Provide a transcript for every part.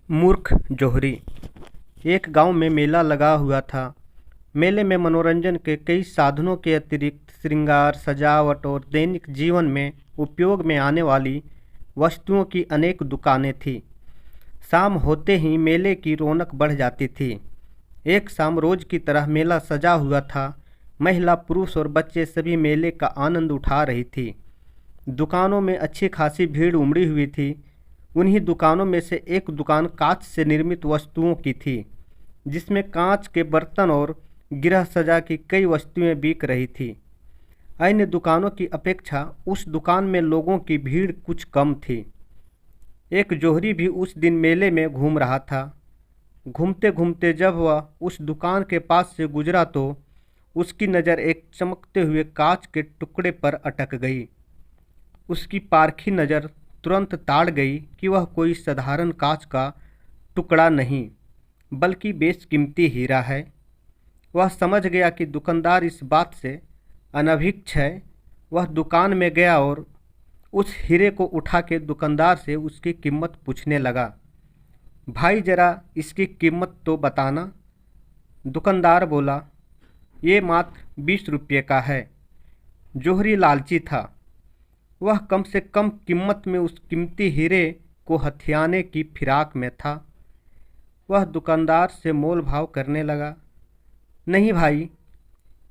मूर्ख जोहरी। एक गांव में मेला लगा हुआ था। मेले में मनोरंजन के कई साधनों के अतिरिक्त श्रृंगार, सजावट और दैनिक जीवन में उपयोग में आने वाली वस्तुओं की अनेक दुकानें थीं। शाम होते ही मेले की रौनक बढ़ जाती थी। एक शाम रोज की तरह मेला सजा हुआ था। महिला, पुरुष और बच्चे सभी मेले का आनंद उठा रही थी। दुकानों में अच्छी खासी भीड़ उमड़ी हुई थी। उन्हीं दुकानों में से एक दुकान कांच से निर्मित वस्तुओं की थी, जिसमें कांच के बर्तन और गृह सज्जा की कई वस्तुएं बिक रही थी। अन्य दुकानों की अपेक्षा उस दुकान में लोगों की भीड़ कुछ कम थी। एक जोहरी भी उस दिन मेले में घूम रहा था। घूमते घूमते जब वह उस दुकान के पास से गुजरा तो उसकी नज़र एक चमकते हुए कांच के टुकड़े पर अटक गई। उसकी पारखी नज़र तुरंत ताड़ गई कि वह कोई साधारण कांच का टुकड़ा नहीं, बल्कि बेशकीमती हीरा है। वह समझ गया कि दुकानदार इस बात से अनभिज्ञ है। वह दुकान में गया और उस हीरे को उठा के दुकानदार से उसकी कीमत पूछने लगा। भाई, जरा इसकी कीमत तो बताना। दुकानदार बोला, ये मात्र 20 रुपये का है। जोहरी लालची था। वह कम से कम कीमत में उस कीमती हीरे को हथियाने की फिराक में था। वह दुकानदार से मोल भाव करने लगा। नहीं भाई,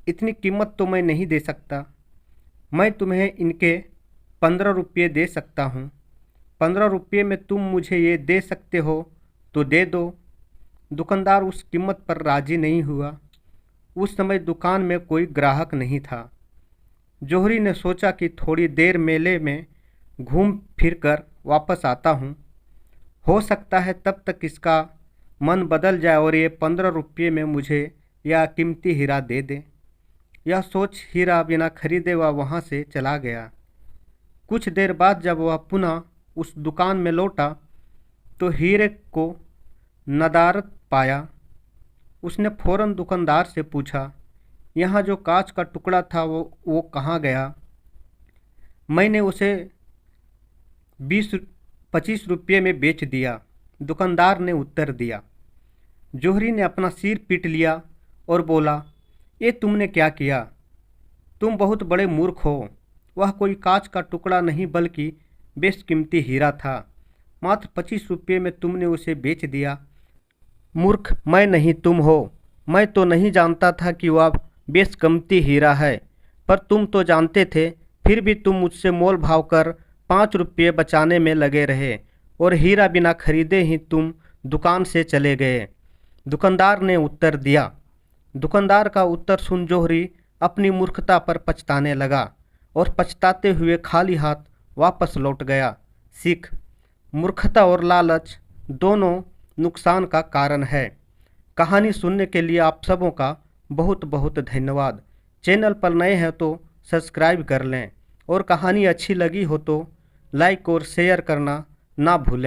इतनी कीमत तो मैं नहीं दे सकता। मैं तुम्हें इनके 15 रुपये दे सकता हूँ। 15 रुपये में तुम मुझे ये दे सकते हो तो दे दो। दुकानदार उस कीमत पर राजी नहीं हुआ। उस समय दुकान में कोई ग्राहक नहीं था। जोहरी ने सोचा कि थोड़ी देर मेले में घूम फिर कर वापस आता हूँ। हो सकता है तब तक इसका मन बदल जाए और ये 15 रुपये में मुझे यह कीमती हीरा दे दे। यह सोच हीरा बिना खरीदे वह वहाँ से चला गया। कुछ देर बाद जब वह पुनः उस दुकान में लौटा तो हीरे को नदारद पाया। उसने फौरन दुकानदार से पूछा, यहाँ जो कांच का टुकड़ा था वो कहाँ गया? मैंने उसे 20-25 रुपये में बेच दिया, दुकानदार ने उत्तर दिया। जोहरी ने अपना सिर पीट लिया और बोला, ये तुमने क्या किया? तुम बहुत बड़े मूर्ख हो। वह कोई कांच का टुकड़ा नहीं बल्कि बेशकीमती हीरा था। मात्र 25 रुपये में तुमने उसे बेच दिया। मूर्ख मैं नहीं तुम हो। मैं तो नहीं जानता था कि वह बेशकीमती हीरा है, पर तुम तो जानते थे। फिर भी तुम मुझसे मोल भाव कर 5 रुपये बचाने में लगे रहे और हीरा बिना खरीदे ही तुम दुकान से चले गए। दुकानदार ने उत्तर दिया। दुकानदार का उत्तर सुन जोहरी अपनी मूर्खता पर पछताने लगा और पछताते हुए खाली हाथ वापस लौट गया। सीख: मूर्खता और लालच दोनों नुकसान का कारण है। कहानी सुनने के लिए आप सबों का बहुत बहुत धन्यवाद। चैनल पर नए हैं तो सब्सक्राइब कर लें और कहानी अच्छी लगी हो तो लाइक और शेयर करना ना भूलें।